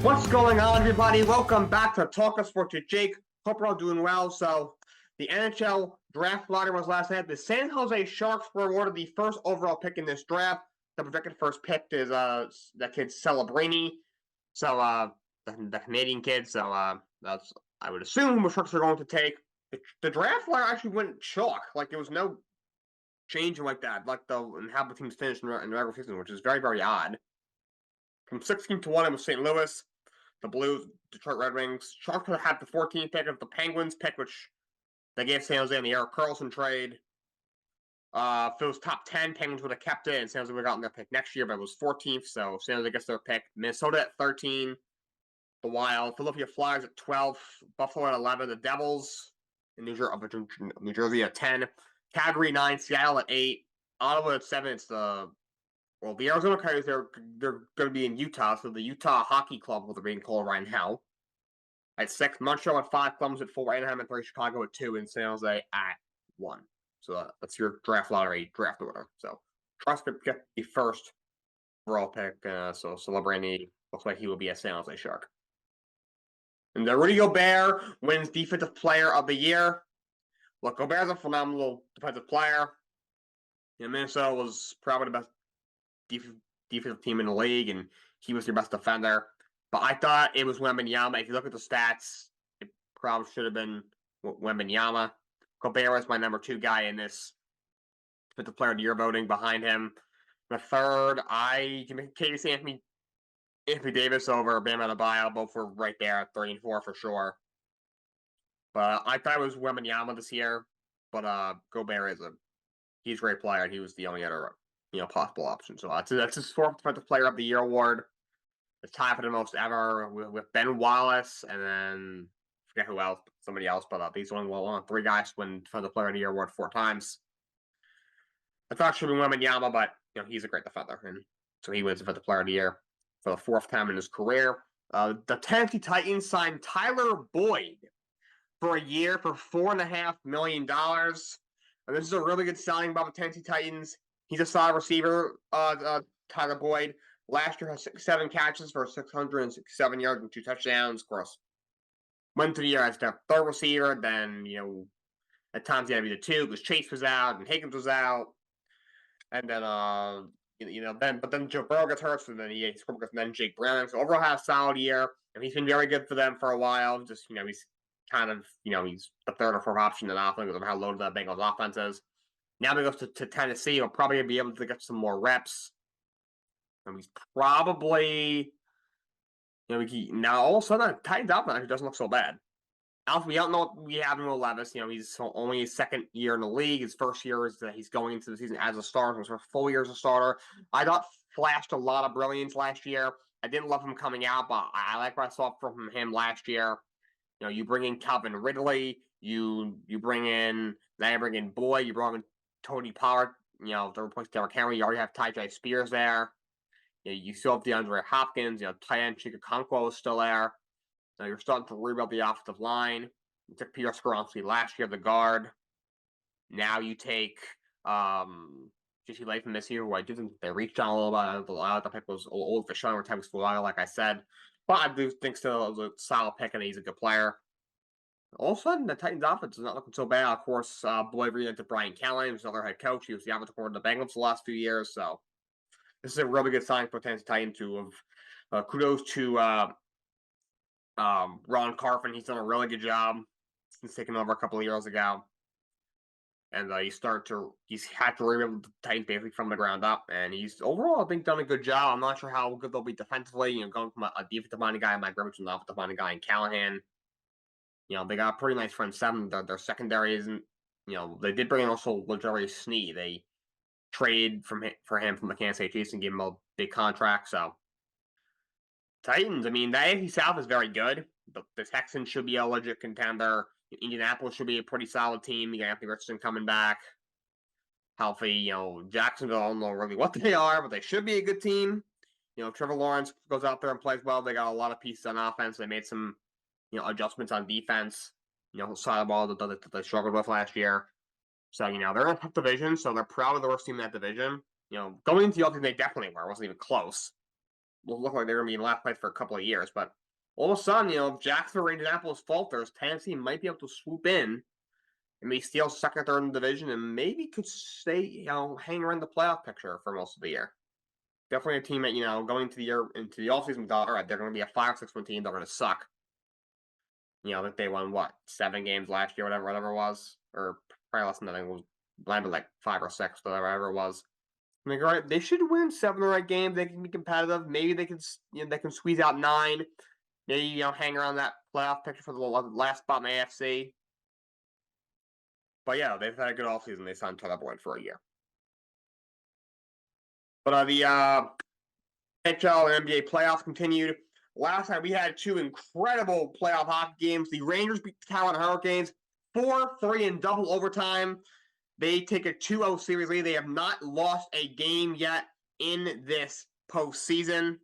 What's going on, everybody? Welcome back to Talkin Sports with Jake. Hope we're all doing well. So, the NHL draft lottery was last night. The San Jose Sharks were awarded the first overall pick in this draft. The projected first pick is that kid Celebrini. So, the Canadian kid. So, that's I would assume the Sharks are going to take. The draft lottery actually went chalk. Like there was no change in like that. Like and how the teams finished in the regular season, which is very, very odd. From 16-1, it was St. Louis. The Blues, Detroit Red Wings. Sharks had the 14th pick of the Penguins pick, which they gave San Jose in the Erik Karlsson trade. If it was top 10, Penguins would have kept it, and San Jose would have gotten their pick next year, but it was 14th, so San Jose gets their pick. Minnesota at 13, the Wild. Philadelphia Flyers at 12, Buffalo at 11, the Devils in New Jersey at 10, Calgary 9, Seattle at 8, Ottawa at 7. It's the Arizona Coyotes, they're going to be in Utah, so the Utah Hockey Club, what they're being called right now, at 6. Montreal at 5, Columbus at 4, Anaheim at 3, Chicago at 2, and San Jose at 1. So that's your draft lottery draft order. So Sharks could get the first overall pick, so Celebrini looks like he will be a San Jose Shark. And Rudy Gobert wins Defensive Player of the Year. Look, Gobert's a phenomenal defensive player. Minnesota was probably the best defensive team in the league, and he was your best defender. But I thought it was Wembanyama. If you look at the stats, it probably should have been Wembanyama. Gobert was my number 2 guy in this defensive player of the year voting. Behind him, the third, I can make case Anthony Davis over Bam Adebayo. Both were right there at 3 and 4 for sure. But I thought it was Wembanyama this year. But Gobert he's a great player, and he was the only other possible option. So that's his 4th Defensive Player of the Year award. It's tied for the most ever with Ben Wallace, and then I forget who else, somebody else. But these only 3 guys win Defensive Player of the Year award 4 times. I thought it should be Wembanyama, but he's a great defender, and so he wins Defensive Player of the Year for the 4th time in his career. The Tennessee Titans signed Tyler Boyd for a year for $4.5 million. And this is a really good signing by the Tennessee Titans. He's a solid receiver, Tyler Boyd. Last year had 7 catches for 667 yards and 2 touchdowns. Of course, went through the year as their 3rd receiver. Then, at times he had to be the 2 because Chase was out and Higgins was out. And then, then Joe Burrow gets hurt, so then he scored because then Jake Browning. So overall, had a solid year, and he's been very good for them for a while. Just he's kind of he's the 3rd or 4th option in the offense because of how loaded that Bengals offense is. Now he goes to Tennessee. He'll probably be able to get some more reps. And he's probably, now all of a sudden, Titans offense doesn't look so bad. We don't know what we have in Will Levis. He's only his 2nd year in the league. His 1st year is that he's going into the season as a starter. His first full year as a starter. I thought flashed a lot of brilliance last year. I didn't love him coming out, but I like what I saw from him last year. You bring in Calvin Ridley. You bring in Boyd. You bring in Tony Pollard. To replace Derrick Henry. You already have Tyjae Spears there. You still have DeAndre Hopkins. Tight end Chika Okonkwo is still there. Now you're starting to rebuild the offensive line. You took Peter Skoronski last year, the guard. Now you take J.C. Latham this year, who I do think they reached on a little bit. A lot of the pick was old for Sean Time Fualaga, like I said. But I do think still it was a solid pick, and he's a good player. All of a sudden, the Titans offense is not looking so bad. Of course, Boyd reunited to Brian Callahan, who's another head coach. He was the offensive coordinator of the Bengals the last few years, so this is a really good sign for Tennessee Titans to have. Kudos to Ron Carfin. He's done a really good job since taking over a couple of years ago. And he's had to rebuild the Titans basically from the ground up. And he's overall, I think, done a good job. I'm not sure how good they'll be defensively. Going from a defensive-minded guy, Mike Rivers, to an offensive-minded guy in Callahan. They got a pretty nice front 7. Their secondary isn't, they did bring in also LaJarius Sneed. They traded for him from the Kansas City Chiefs and gave him a big contract. So Titans, the AFC South is very good. The Texans should be a legit contender. Indianapolis should be a pretty solid team. You got Anthony Richardson coming back healthy. Jacksonville, I don't know really what they are, but they should be a good team. Trevor Lawrence goes out there and plays well. They got a lot of pieces on offense. They made some, adjustments on defense. Side of the ball that they struggled with last year. So, they're in a tough division, so they're probably the worst team in that division. Going into the other team, they definitely were. It wasn't even close. look like they're going to be in last place for a couple of years. But all of a sudden, if Jacksonville or Indianapolis falters, Tennessee might be able to swoop in and maybe steal second or third in the division and maybe could stay, hang around the playoff picture for most of the year. Definitely a team that, going into the year, into the offseason, we thought, all right, they're going to be a 5 or 6 win team. They're going to suck. That they won, 7 games last year, whatever it was. Or probably less than that. It was landed like 5 or 6, whatever it was. I mean, right, they should win 7 or 8 games. They can be competitive. Maybe they can, they can squeeze out 9. Maybe, hang around that playoff picture for the last spot in the AFC. But yeah, they've had a good offseason. They signed Tyler Boyd for a year. But the NHL and NBA playoffs continued. Last night we had 2 incredible playoff hockey games. The Rangers beat the Carolina Hurricanes 4-3 in double overtime. They take a 2-0 series lead. They have not lost a game yet in this postseason.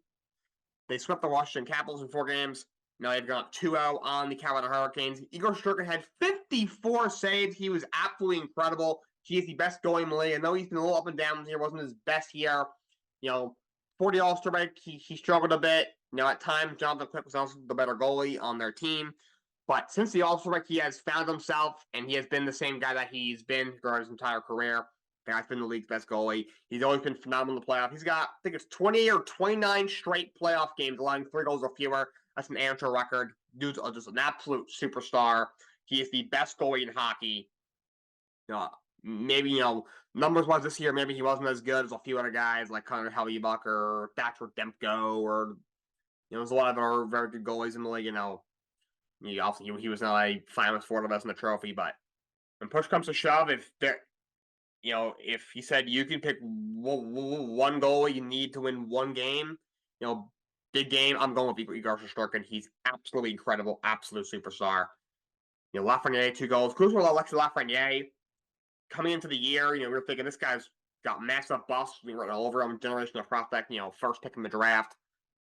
They swept the Washington Capitals in 4 games. Now they've gone 2-0 on the Carolina Hurricanes. Igor Shesterkin had 54 saves. He was absolutely incredible. He is the best goalie in the league. I know he's been a little up and down here. Wasn't his best year. For the All-Star break, he struggled a bit. At times, Jonathan Quick was also the better goalie on their team. But since the All-Star break, he has found himself, and he has been the same guy that he's been throughout his entire career. The guy's been the league's best goalie. He's always been phenomenal in the playoffs. He's got, I think it's 20 or 29 straight playoff games, allowing 3 goals or fewer. That's an amateur record. Dude's just an absolute superstar. He is the best goalie in hockey. Maybe, numbers-wise this year, maybe he wasn't as good as a few other guys like Connor Hellebuyck or Thatcher Demko or, there's a lot of other very good goalies in the league, he was not a finalist for the best in the trophy, but when push comes to shove, if he said you can pick one goalie, you need to win one game, big game, I'm going with Igor Shesterkin. He's absolutely incredible, absolute superstar. Lafreniere, 2 goals. Crucial Alexis Lafreniere. Coming into the year, we were thinking this guy's got massive busts. We were all over him, generational prospect, first pick in the draft.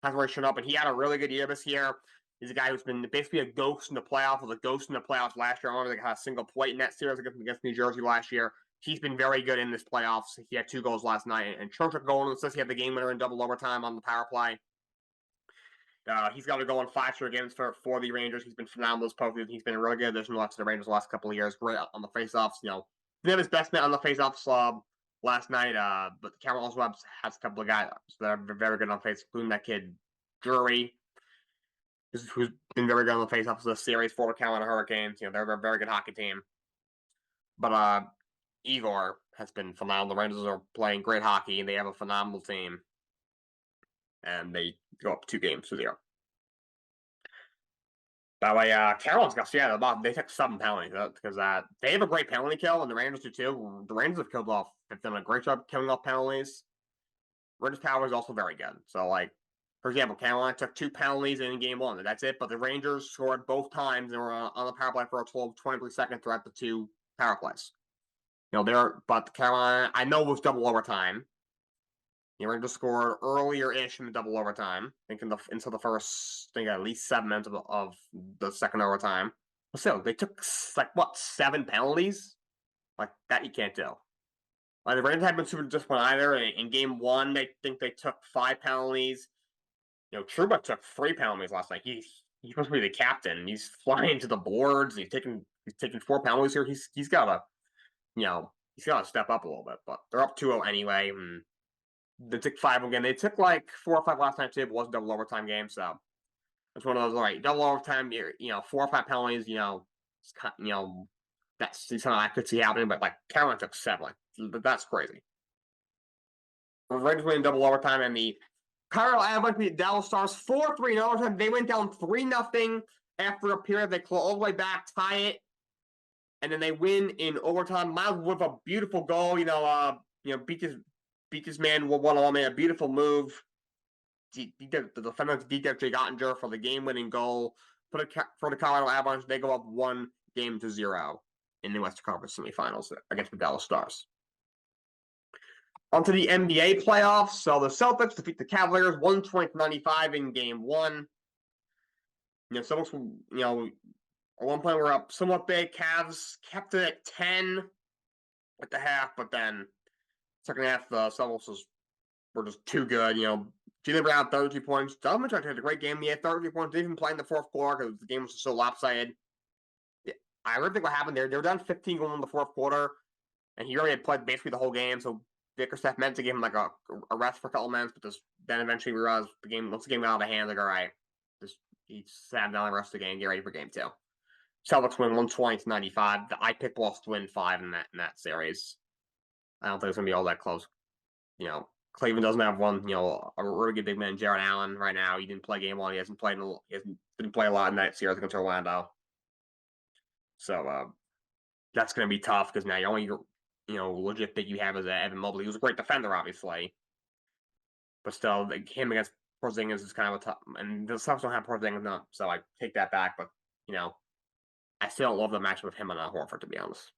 Hasn't really shown up, and he had a really good year this year. He's a guy who's been basically a ghost in the playoffs. Was a ghost in the playoffs last year. I don't think had a single point in that series against New Jersey last year. He's been very good in this playoffs. He had 2 goals last night, and Churchill goal says he had the game winner in double overtime on the power play. He's got to go on 5 straight games for the Rangers. He's been phenomenal this postseason. He's been a really good addition to the Rangers the last couple of years. Great on the faceoffs. He had his best man on the faceoff last night, but the Carolina also has a couple of guys that are very good on face, including that kid Drury, who's been very good on the faceoffs this series for the Carolina Hurricanes. They're a very good hockey team. But Igor has been phenomenal. The Rangers are playing great hockey, and they have a phenomenal team. And they go up 2-0. That way, Carolina's got, they took 7 penalties because they have a great penalty kill, and the Rangers do too. The Rangers have done a great job killing off penalties. Rangers' power is also very good. So, for example, Carolina took 2 penalties in game 1. That's it, but the Rangers scored both times and were on the power play for a total of 23 seconds throughout the 2 power plays. But Carolina, I know it was double overtime. The Rangers scored earlier-ish in the double overtime. I think into the first, at least 7 minutes of the second overtime. But still, they took 7 penalties? That you can't do. The Rangers haven't been super disciplined either. In game 1, they took 5 penalties. Trouba took 3 penalties last night. He's supposed to be the captain. He's flying to the boards. He's taking 4 penalties here. He's got to step up a little bit. But they're up 2-0 anyway. And they took 5 again. They took 4 or 5 last night too, but it was a double overtime game, so it's one of those. All right, double overtime. 4 or 5 penalties. That's something I could see happening. But Carolina took 7. That's crazy. The Rangers win double overtime, and the Colorado Avalanche beat Dallas Stars 4-3 in overtime. They went down 3-0 after a period. They claw all the way back, tie it, and then they win in overtime. Miles with a beautiful goal. Beat his man one-on-one, a beautiful move. The defender beat Jay Ottinger for the game-winning goal. For the Colorado Avalanche, they go up 1-0 in the Western Conference semifinals against the Dallas Stars. On to the NBA playoffs. So the Celtics defeat the Cavaliers 120-95 in game 1. Celtics, at one point we're up somewhat big. Cavs kept it at 10 at the half, but then second half, the Celtics were just too good. Jalen Brown, 32 points. Donovan Mitchell had a great game. He had 33 points. Didn't even play in the fourth quarter because the game was so lopsided. I really think what happened there, they were down 15 going in the fourth quarter, and he already had played basically the whole game, so Bickerstaff meant to give him like a rest for a couple minutes, but then eventually realized once the game got out of hand, like, all right, he sat down the rest of the game, get ready for game 2. Celtics win 120-95. I picked Wolves to win 5 in that series. I don't think it's gonna be all that close. Cleveland doesn't have one, a really good big man, Jared Allen, right now. He didn't play game 1. He hasn't didn't play a lot in that series against Orlando. So that's going to be tough because now the only legit thing you have is Evan Mobley, who's a great defender, obviously, but still, him against Porzingis is kind of a tough. And the Suns don't have Porzingis, no, so I take that back. But I still don't love the matchup with him and Horford, to be honest.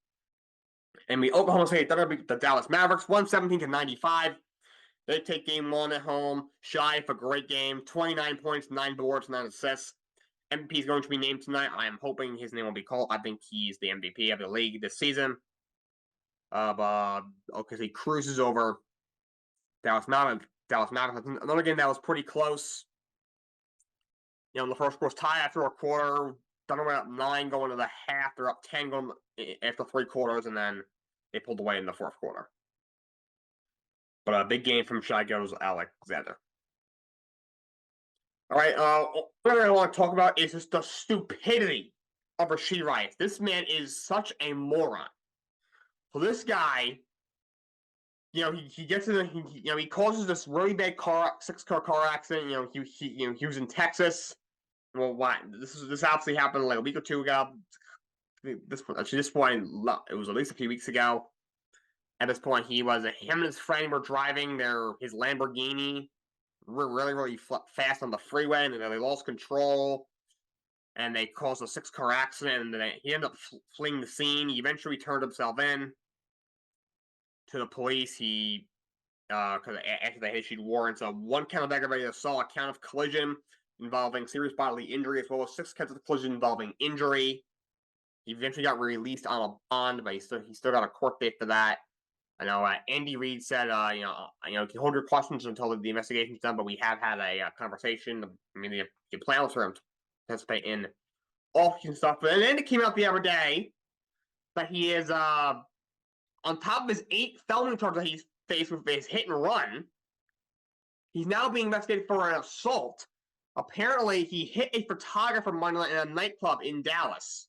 And Oklahoma State Thunder beat the Dallas Mavericks 117-95. They take game 1 at home. Shy for a great game, 29 points, 9 boards, 9 assists. MVP is going to be named tonight. I am hoping his name will be called. I think he's the MVP of the league this season. Because he cruises over Dallas Mavericks. Another game that was pretty close. In the first quarter, tie after a quarter. Thunder went up 9 going to the half. They're up 10 going after 3 quarters, and then they pulled away in the fourth quarter. But a big game from Shai Gilgeous-Alexander. All right, what I want to talk about is just the stupidity of Rashee Rice. This man is such a moron. So this guy, he gets in, he causes this really bad 6-car car accident. He was in Texas. Well, why? This obviously happened like a week or 2 ago. This point, it was at least a few weeks ago. At this point, him and his friend were driving his Lamborghini really, really fast on the freeway, and then they lost control, and they caused a 6-car accident, and then he ended up fleeing the scene. He eventually turned himself in to the police. Because after they issued warrants, 1 count of aggravated assault, a count of collision involving serious bodily injury, as well as 6 counts of collision involving injury. He eventually got released on a bond, but he still got a court date for that. I know Andy Reid said, you can hold your questions until the investigation's done, but we have had a conversation. I mean, the plans for him to participate in auction stuff. And then it came out the other day that he is, on top of his 8 felony charges that he's faced with his hit and run, he's now being investigated for an assault. Apparently, he hit a photographer Monday night in a nightclub in Dallas.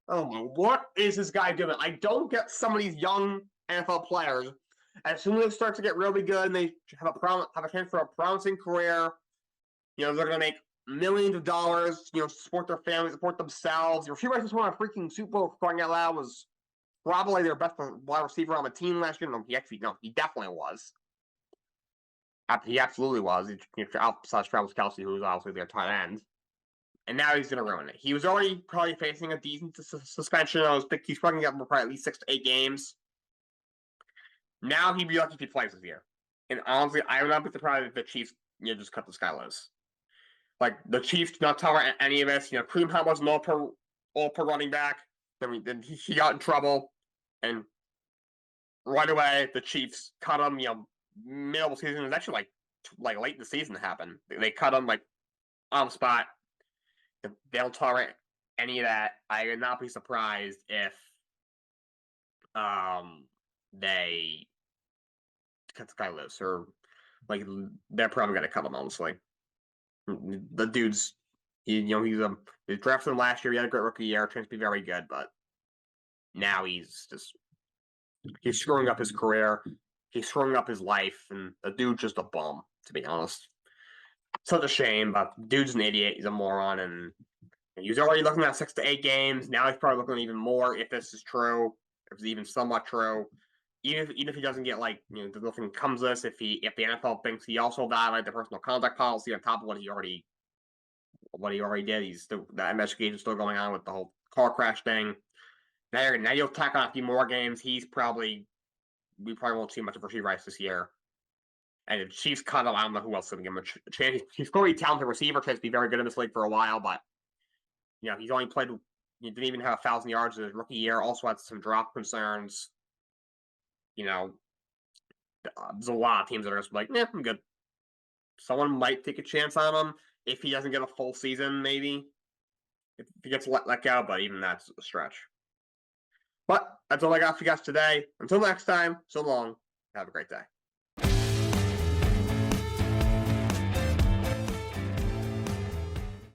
Oh my, what is this guy doing? I don't get some of these young NFL players, as soon as they start to get really good and they have a chance for a promising career, they're going to make millions of dollars, support their families, support themselves. Rashee Rice just won a freaking Super Bowl, for crying out loud, was probably their best wide receiver on the team last year. He definitely was. He absolutely was. Outside Travis Kelce, who was obviously their tight end. And now he's going to ruin it. He was already probably facing a decent suspension. He's probably going to get probably at least 6 to 8 games. Now he'd be lucky if he plays this year. And honestly, I would not be surprised if the Chiefs just cut this guy loose. Like, the Chiefs do not tolerate any of this. Kareem Hunt was an all-pro running back. Then he got in trouble. And right away, the Chiefs cut him, middle of the season. It was actually like late in the season to happen. They cut him, on the spot. They don't tolerate any of that. I would not be surprised if they cut this guy loose, or they're probably gonna cut him, honestly. The dude's he drafted him last year. He had a great rookie year, chance to be very good, but now he's screwing up his career. He's screwing up his life, and the dude's just a bum, to be honest. Such a shame, but the dude's an idiot. He's a moron, and he was already looking at 6 to 8 games. Now he's probably looking at even more, if this is true, if it's even somewhat true. Even if he doesn't get nothing comes this, if the NFL thinks he also violated the personal conduct policy on top of what he already did, that investigation is still going on with the whole car crash thing. Now you'll tack on a few more games. We probably won't see much of Rashee Rice this year. And if Chiefs cut him, I don't know who else is going to give him a chance. He's probably a talented receiver, chance to be very good in this league for a while, but he's only played. He didn't even have 1,000 yards in his rookie year. Also had some drop concerns. There's a lot of teams that are just like, I'm good. someone might take a chance on him if he doesn't get a full season, maybe. If he gets let go, but even that's a stretch. But that's all I got for you guys today. Until next time, so long. Have a great day.